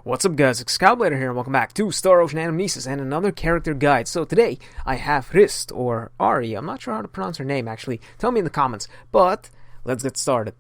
What's up guys, it's Cowblader here and welcome back to Star Ocean Anamnesis and another character guide. So today I have Hrist, or Ari, I'm not sure how to pronounce her name actually, tell me in the comments, but let's get started.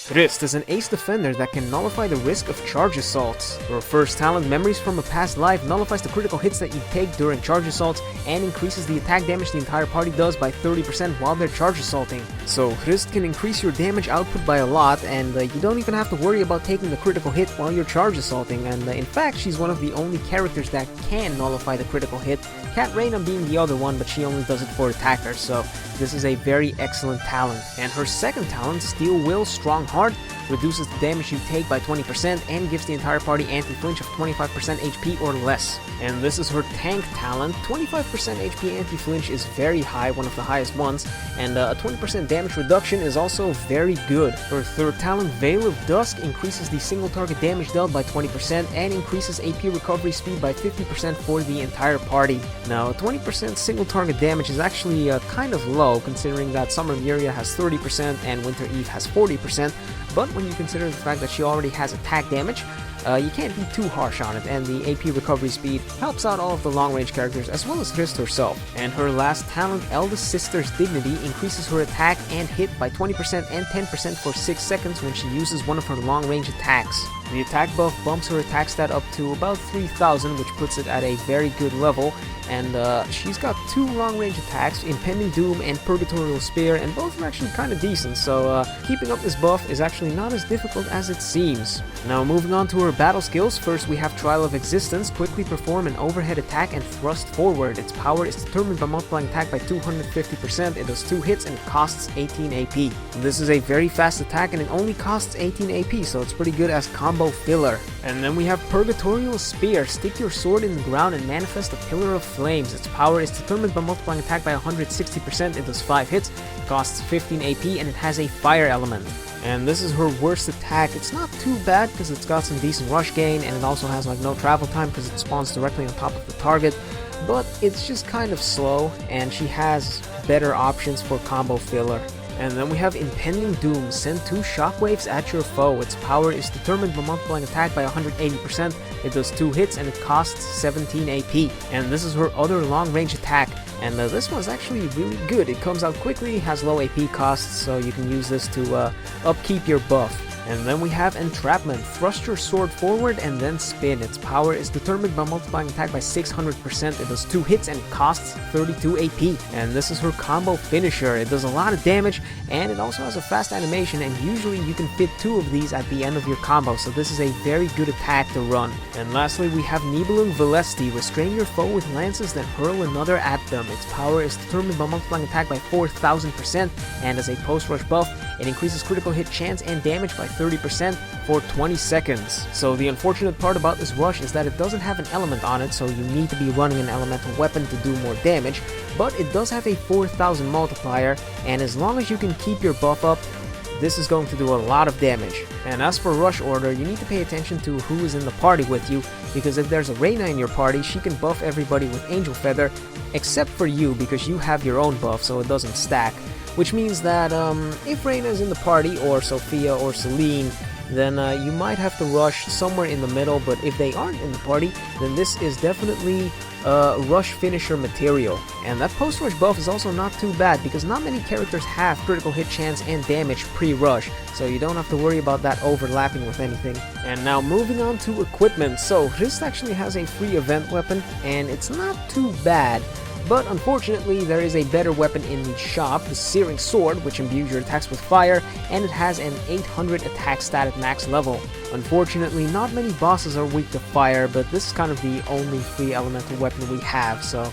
Hrist is an ace defender that can nullify the risk of charge assaults. Her first talent, Memories from a Past Life, nullifies the critical hits that you take during charge assaults and increases the attack damage the entire party does by 30% while they're charge assaulting. So Hrist can increase your damage output by a lot, and you don't even have to worry about taking the critical hit while you're charge assaulting, and in fact she's one of the only characters that can nullify the critical hit, Cat Reyna being the other one, but she only does it for attackers, so this is a very excellent talent. And her second talent, Steel Will Strong Heart, reduces the damage you take by 20% and gives the entire party anti-flinch of 25% HP or less. And this is her tank talent. 25% HP anti-flinch is very high, one of the highest ones, and a 20% damage reduction is also very good. Her third talent, Veil of Dusk, increases the single target damage dealt by 20% and increases AP recovery speed by 50% for the entire party. Now, 20% single target damage is actually kind of low, considering that Summer Miria has 30% and Winter Eve has 40%, but when you consider the fact that she already has attack damage, you can't be too harsh on it, and the AP recovery speed helps out all of the long-range characters as well as Hrist herself. And her last talent, Eldest Sister's Dignity, increases her attack and hit by 20% and 10% for 6 seconds when she uses one of her long-range attacks. The attack buff bumps her attack stat up to about 3000, which puts it at a very good level, and she's got 2 long-range attacks, Impending Doom and Purgatorial Spear, and both are actually kind of decent, so keeping up this buff is actually not as difficult as it seems. Now moving on to her battle skills, first we have Trial of Existence, quickly perform an overhead attack and thrust forward. Its power is determined by multiplying attack by 250%, it does 2 hits and it costs 18 AP. This is a very fast attack and it only costs 18 AP, so it's pretty good as combo filler. And then we have Purgatorial Spear, stick your sword in the ground and manifest a pillar of flames. Its power is determined by multiplying attack by 160%, it does 5 hits, costs 15 AP, and it has a fire element. And this is her worst attack. It's not too bad because it's got some decent rush gain, and it also has like no travel time because it spawns directly on top of the target, but it's just kind of slow, and she has better options for combo filler. And then we have Impending Doom, send 2 shockwaves at your foe. Its power is determined by multiplying attack by 180%, it does 2 hits and it costs 17 AP. And this is her other long range attack, and this one's actually really good. It comes out quickly, has low AP costs, so you can use this to upkeep your buff. And then we have Entrapment, thrust your sword forward and then spin. Its power is determined by multiplying attack by 600%, it does 2 hits and it costs 32 AP. And this is her combo finisher. It does a lot of damage and it also has a fast animation, and usually you can fit 2 of these at the end of your combo, so this is a very good attack to run. And lastly we have Nibelung Velesti, restrain your foe with lances then hurl another at them. Its power is determined by multiplying attack by 4000%, and as a post-rush buff, it increases critical hit chance and damage by 30% for 20 seconds. So the unfortunate part about this rush is that it doesn't have an element on it, so you need to be running an elemental weapon to do more damage, but it does have a 4000 multiplier, and as long as you can keep your buff up, this is going to do a lot of damage. And as for rush order, you need to pay attention to who is in the party with you, because if there's a Reyna in your party, she can buff everybody with Angel Feather, except for you because you have your own buff, so it doesn't stack. Which means that if Reyna is in the party, or Sophia or Celine, then you might have to rush somewhere in the middle, but if they aren't in the party, then this is definitely rush finisher material. And that post-rush buff is also not too bad, because not many characters have critical hit chance and damage pre-rush, so you don't have to worry about that overlapping with anything. And now moving on to equipment, so Hrist actually has a free event weapon, and it's not too bad. But unfortunately, there is a better weapon in the shop, the Searing Sword, which imbues your attacks with fire, and it has an 800 attack stat at max level. Unfortunately, not many bosses are weak to fire, but this is kind of the only free elemental weapon we have, so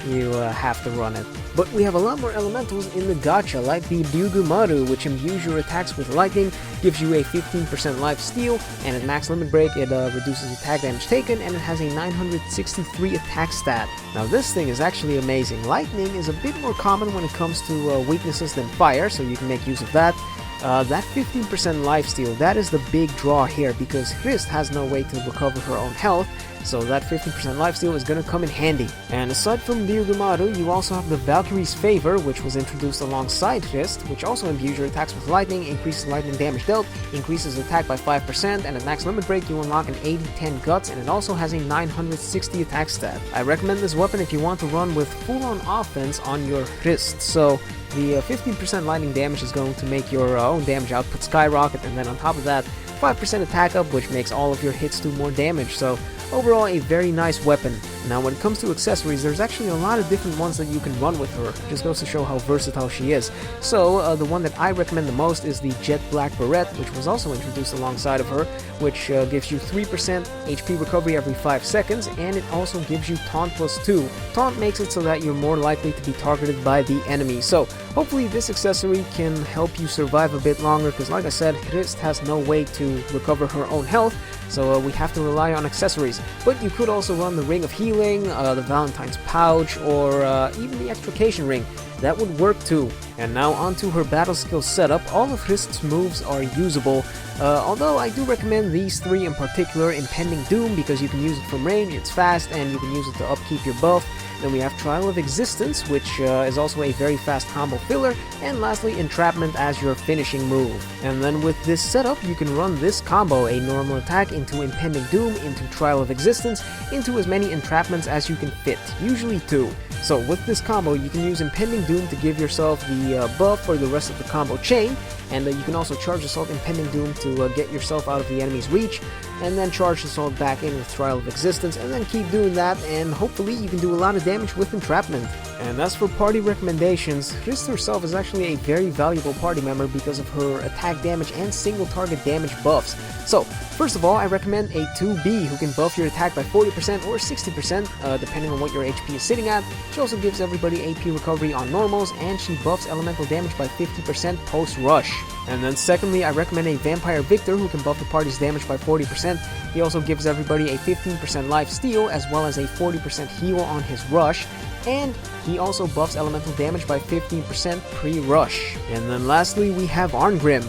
you have to run it. But we have a lot more elementals in the gacha, like the Byugumaru, which imbues your attacks with lightning, gives you a 15% life steal, and at max limit break it reduces attack damage taken, and it has a 963 attack stat. Now this thing is actually amazing. Lightning is a bit more common when it comes to weaknesses than fire, so you can make use of that. That 15% lifesteal, that is the big draw here, because Hrist has no way to recover her own health, so that 15% lifesteal is gonna come in handy. And aside from Dirdumaru, you also have the Valkyrie's Favor, which was introduced alongside Hrist, which also imbues your attacks with lightning, increases lightning damage dealt, increases attack by 5%, and at max limit break you unlock an 80-10 guts, and it also has a 960 attack stat. I recommend this weapon if you want to run with full-on offense on your Hrist. So the 15% lightning damage is going to make your own damage output skyrocket, and then on top of that, 5% attack up, which makes all of your hits do more damage. So overall, a very nice weapon. Now when it comes to accessories, there's actually a lot of different ones that you can run with her. It just goes to show how versatile she is. So the one that I recommend the most is the Jet Black Beret, which was also introduced alongside of her, which gives you 3% HP recovery every 5 seconds, and it also gives you Taunt +2. Taunt makes it so that you're more likely to be targeted by the enemy. So hopefully this accessory can help you survive a bit longer, because like I said, Hrist has no way to recover her own health, so we have to rely on accessories. But you could also run the Ring of Healing, the Valentine's Pouch, or even the Extrication Ring. That would work too. And now onto her battle skill setup. All of Hrist's moves are usable, although I do recommend these 3 in particular. Impending Doom, because you can use it from range, it's fast, and you can use it to upkeep your buff. Then we have Trial of Existence, which is also a very fast combo filler, and lastly Entrapment as your finishing move. And then with this setup, you can run this combo, a normal attack into Impending Doom, into Trial of Existence, into as many entrapments as you can fit, usually 2. So with this combo, you can use Impending Doom to give yourself the buff for the rest of the combo chain, and you can also Charge Assault Impending Doom to get yourself out of the enemy's reach, and then Charge Assault back in with Trial of Existence, and then keep doing that, and hopefully you can do a lot of damage with Entrapment. And as for party recommendations, Hrist herself is actually a very valuable party member because of her attack damage and single target damage buffs. So, first of all, I recommend a 2B who can buff your attack by 40% or 60%, depending on what your HP is sitting at. She also gives everybody AP recovery on normals, and she buffs elemental damage by 50% post-rush. And then secondly, I recommend a Vampire Victor who can buff the party's damage by 40%. He also gives everybody a 15% life steal as well as a 40% heal on his rush, and he also buffs elemental damage by 15% pre-rush. And then lastly, we have Arngrim.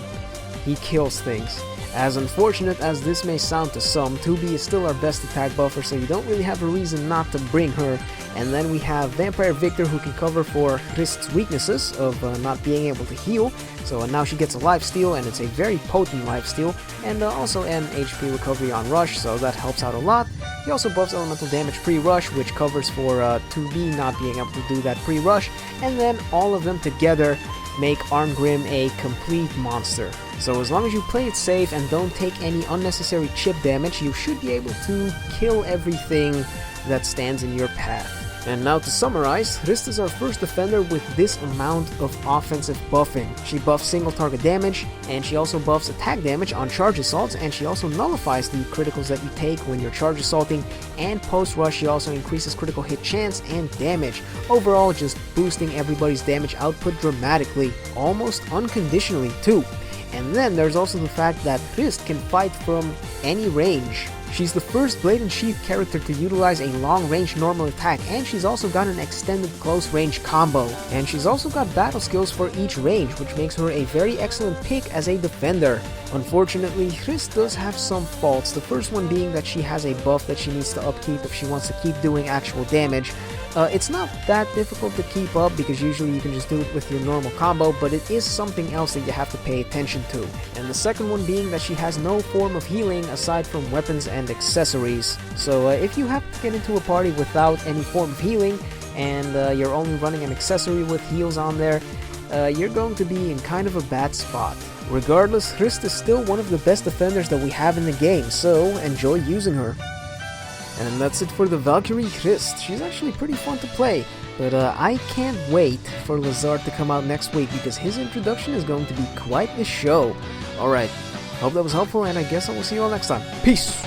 He kills things. As unfortunate as this may sound to some, 2B is still our best attack buffer, so you don't really have a reason not to bring her. And then we have Vampire Victor who can cover for Hrist's weaknesses of not being able to heal. So now she gets a lifesteal, and it's a very potent lifesteal, and also an HP recovery on rush, so that helps out a lot. He also buffs elemental damage pre-rush, which covers for 2B not being able to do that pre-rush, and then all of them together make Arngrim a complete monster. So as long as you play it safe and don't take any unnecessary chip damage, you should be able to kill everything that stands in your path. And now to summarize, Hrist is our first defender with this amount of offensive buffing. She buffs single target damage, and she also buffs attack damage on charge assaults, and she also nullifies the criticals that you take when you're charge assaulting, and post rush she also increases critical hit chance and damage. Overall, just boosting everybody's damage output dramatically, almost unconditionally too. And then there's also the fact that Hrist can fight from any range. She's the first Blade and Sheath character to utilize a long-range normal attack, and she's also got an extended close-range combo. And she's also got battle skills for each range, which makes her a very excellent pick as a defender. Unfortunately, Hrist does have some faults, the first one being that she has a buff that she needs to upkeep if she wants to keep doing actual damage. It's not that difficult to keep up because usually you can just do it with your normal combo, but it is something else that you have to pay attention to. And the second one being that she has no form of healing aside from weapons and accessories. So if you happen to get into a party without any form of healing, and you're only running an accessory with heals on there, you're going to be in kind of a bad spot. Regardless, Hrist is still one of the best defenders that we have in the game, so enjoy using her. And that's it for the Valkyrie Hrist. She's actually pretty fun to play, but I can't wait for Lazard to come out next week because his introduction is going to be quite the show. Alright, hope that was helpful, and I guess I will see you all next time. Peace!